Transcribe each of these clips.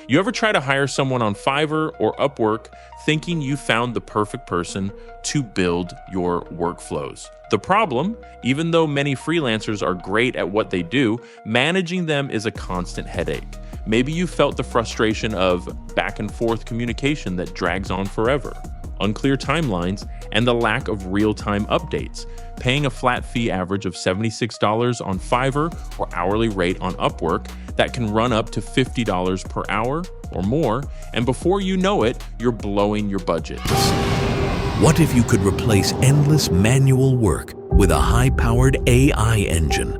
You ever try to hire someone on Fiverr or Upwork thinking you found the perfect person to build your workflows? The problem, even though many freelancers are great at what they do, managing them is a constant headache. Maybe you felt the frustration of back and forth communication that drags on forever, unclear timelines, and the lack of real-time updates. Paying a flat fee average of $76 on Fiverr or hourly rate on Upwork that can run up to $50 per hour or more, and before you know it, you're blowing your budget. What if you could replace endless manual work with a high-powered AI engine?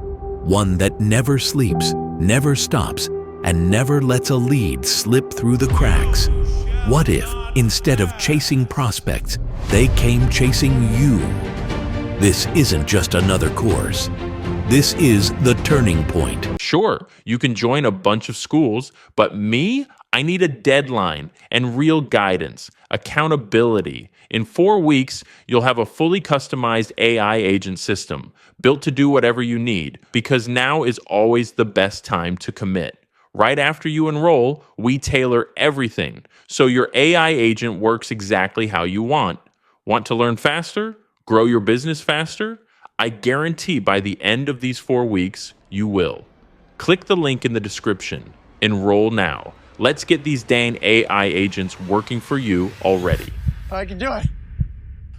One that never sleeps, never stops, and never lets a lead slip through the cracks. What if, instead of chasing prospects, they came chasing you? This isn't just another course. This is the turning point. Sure, you can join a bunch of schools, but me, I need a deadline and real guidance, accountability. In 4 weeks, you'll have a fully customized AI agent system built to do whatever you need, because now is always the best time to commit. Right after you enroll, we tailor everything so your AI agent works exactly how you want. Want to learn faster? Grow your business faster? I guarantee by the end of these 4 weeks, you will. Click the link in the description. Enroll now. Let's get these dang AI agents working for you already. I can do it.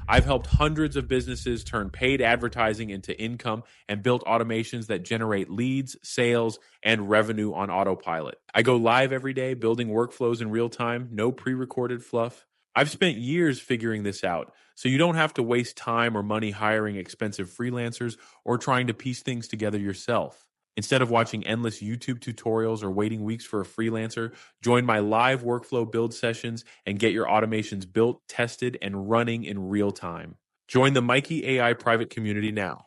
I've helped hundreds of businesses turn paid advertising into income and built automations that generate leads, sales, and revenue on autopilot. I go live every day building workflows in real time, no pre-recorded fluff. I've spent years figuring this out, so you don't have to waste time or money hiring expensive freelancers or trying to piece things together yourself. Instead of watching endless YouTube tutorials or waiting weeks for a freelancer, join my live workflow build sessions and get your automations built, tested, and running in real time. Join the Mikey AI private community now.